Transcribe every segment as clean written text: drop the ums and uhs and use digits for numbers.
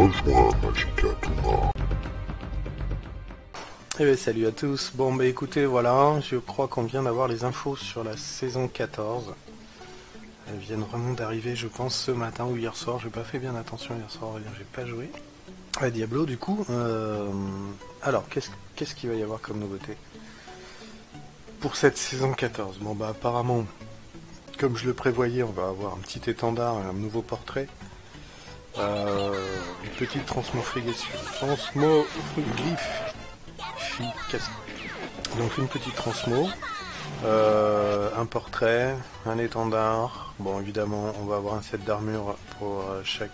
Rejoins Magica Touma. Eh bien salut à tous, bon bah écoutez voilà, je crois qu'on vient d'avoir les infos sur la saison 14. Elles viennent vraiment d'arriver je pense ce matin ou hier soir, j'ai pas fait bien attention hier soir, j'ai pas joué à Diablo du coup. Alors qu'est-ce qu'il va y avoir comme nouveauté pour cette saison 14? Bon bah apparemment, comme je le prévoyais, on va avoir un petit étendard, un nouveau portrait. Une petite donc une petite transmo, un portrait, un étendard. Bon évidemment on va avoir un set d'armure pour chaque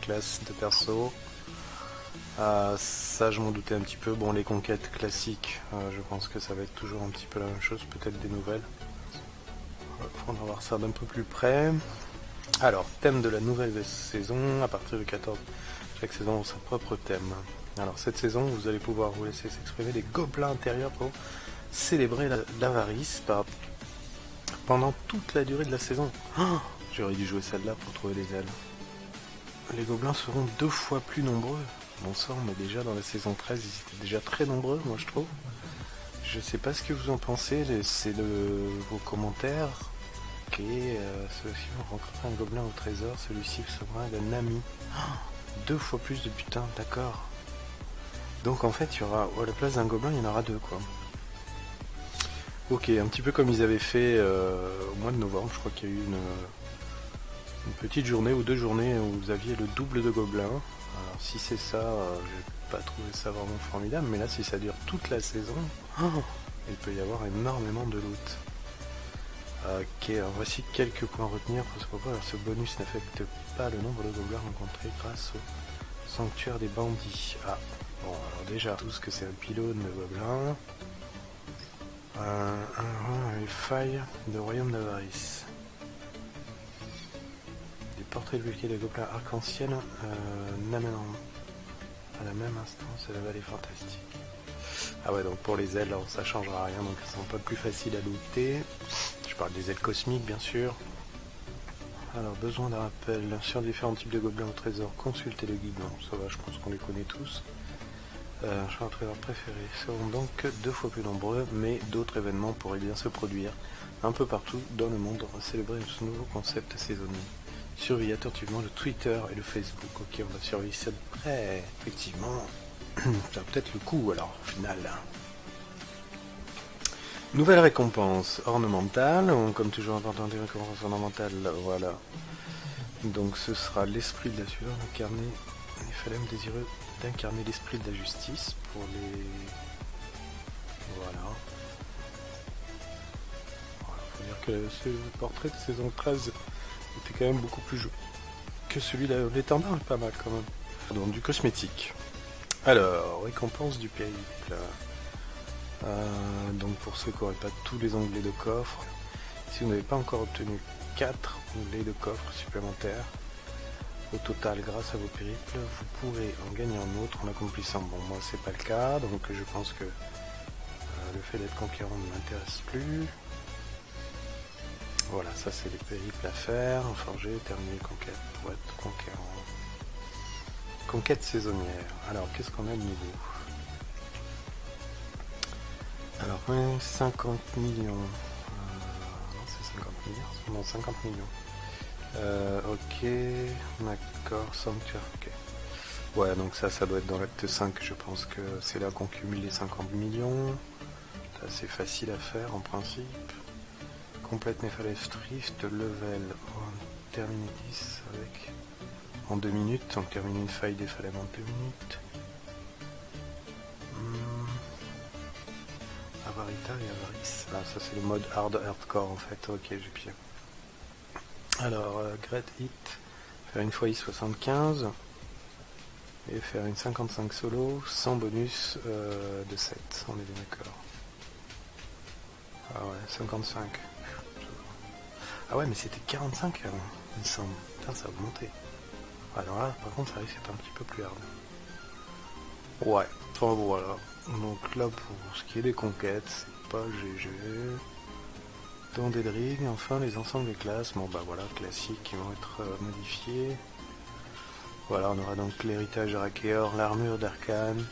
classe de perso. Ça je m'en doutais un petit peu. Bon les conquêtes classiques, je pense que ça va être toujours un petit peu la même chose, peut-être des nouvelles. On va voir ça d'un peu plus près. Alors, thème de la nouvelle saison, à partir du 14, chaque saison a son propre thème. Alors, cette saison, vous allez pouvoir vous laisser s'exprimer des gobelins intérieurs pour célébrer l'avarice pendant toute la durée de la saison. Oh, j'aurais dû jouer celle-là pour trouver les ailes. Les gobelins seront 2 fois plus nombreux. Bon sang, mais déjà dans la saison 13, ils étaient déjà très nombreux, moi je trouve. Je sais pas ce que vous en pensez, c'est vos commentaires. Ok, ceux-ci vont rencontrer un gobelin au trésor, celui-ci sera d'un ami. Oh, 2 fois plus de butin, d'accord. Donc en fait, il y aura, à la place d'un gobelin, il y en aura 2 quoi. Ok, un petit peu comme ils avaient fait au mois de novembre, je crois qu'il y a eu une petite journée ou 2 journées où vous aviez le double de gobelins. Alors si c'est ça, j'ai pas trouvé ça vraiment formidable, mais là si ça dure toute la saison, oh, il peut y avoir énormément de loot. Ok, alors voici quelques points à retenir pour ce propos. Alors ce bonus n'affecte pas le nombre de gobelins rencontrés grâce au sanctuaire des bandits. Ah, bon alors déjà, tout ce que c'est un pylône de gobelins. Les failles de royaume d'avarice. Des portraits de bloqués de gobelins arc-en-ciel n'amènent à la même instance la vallée fantastique. Ah ouais, donc pour les ailes, alors, ça changera rien, donc elles sont pas plus faciles à looter. Je parle des ailes cosmiques, bien sûr. Alors, besoin d'un rappel sur différents types de gobelins au trésor, consultez le guide. Bon, ça va, je pense qu'on les connaît tous. Choix de trésor préféré seront donc 2 fois plus nombreux, mais d'autres événements pourraient bien se produire un peu partout dans le monde pour célébrer ce nouveau concept saisonnier. Surveillez attentivement le Twitter et le Facebook. Ok, on va surveiller ça de près. Effectivement, ça a peut-être le coup alors au final. Nouvelle récompense ornementale, comme toujours important des récompenses ornementales, voilà. Donc ce sera l'esprit de la sueur, incarner les phalèmes désireux d'incarner l'esprit de la justice pour les... Voilà. Faut dire que ce portrait de saison 13 était quand même beaucoup plus joli que celui-là. L'étendard est pas mal quand même. Donc du cosmétique. Alors, récompense du périple. Donc pour ceux qui n'auraient pas tous les onglets de coffre, si vous n'avez pas encore obtenu 4 onglets de coffre supplémentaires, au total grâce à vos périples, vous pourrez en gagner un autre en accomplissant. Bon, moi c'est pas le cas, donc je pense que le fait d'être conquérant ne m'intéresse plus. Voilà, ça c'est les périples à faire, forger, terminer conquête pour être conquérant. Conquête saisonnière. Alors qu'est-ce qu'on a de nouveau? Alors, 50 millions. Non, c'est 50 milliards. Non, 50 millions. Ok. D'accord, sanctuaire. Ok. Ouais, donc ça doit être dans l'acte 5. Je pense que c'est là qu'on cumule les 50 millions. C'est assez facile à faire en principe. Complète Nephalef Drift, level. On termine 10 avec. En 2 minutes. On termine une faille des phalèmes en 2 minutes. Avarita et Avarice. Ah, ça c'est le mode hardcore en fait. Ok, j'ai pied. Alors, Great Hit, faire une fois I75 et faire une 55 solo sans bonus de 7. On est bien d'accord. Ah ouais, 55. Ah ouais, mais c'était 45 avant, il me semble. Putain, ça a augmenté. Alors là, par contre, ça risque d'être un petit peu plus hard. Ouais, enfin voilà. Donc là, pour ce qui est des conquêtes, c'est pas GG. Dans Deldrig, enfin les ensembles des classes, bon bah voilà, classiques qui vont être modifiés. Voilà, on aura donc l'héritage Arakeor, l'armure d'Arcane,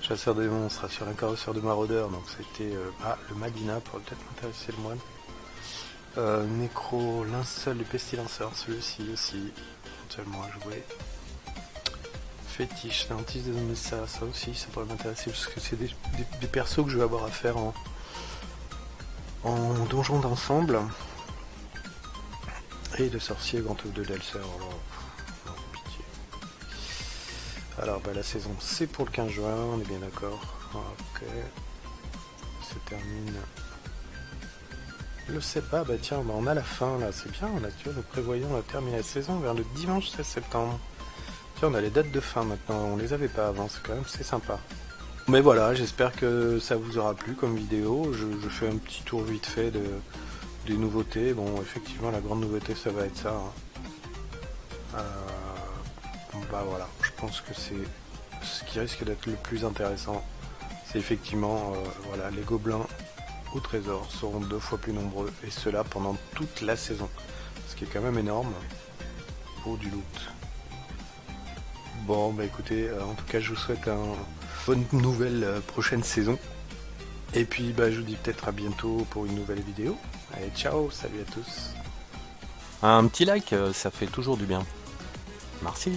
chasseur des monstres, sur un carrosseur de maraudeurs, donc c'était le Madina, pourrait peut-être m'intéresser le moine. Nécro, linceul du pestilenceur, celui-ci aussi, éventuellement à jouer. Fétiche, Lantis des Omessa, ça aussi, ça pourrait m'intéresser, parce que c'est des persos que je vais avoir à faire en donjon d'ensemble. Et de sorcier, Grand œuf de Delcer, alors, non, pitié. Alors, la saison, c'est pour le 15 juin, on est bien d'accord. Ok. Se termine... Le 7, tiens, on a la fin, là, c'est bien, nous prévoyons terminer la saison vers le dimanche 16 septembre. Tiens, on a les dates de fin maintenant, on les avait pas avant, c'est sympa. Mais voilà, j'espère que ça vous aura plu comme vidéo, je fais un petit tour vite fait des nouveautés. Bon, effectivement, la grande nouveauté, ça va être ça. Voilà, je pense que c'est ce qui risque d'être le plus intéressant. C'est effectivement, voilà, les gobelins au trésor seront 2 fois plus nombreux, et cela pendant toute la saison. Ce qui est quand même énorme pour du loot. Bon, écoutez, en tout cas, je vous souhaite une bonne nouvelle prochaine saison. Et puis, je vous dis peut-être à bientôt pour une nouvelle vidéo. Allez, ciao, salut à tous. Un petit like, ça fait toujours du bien. Merci.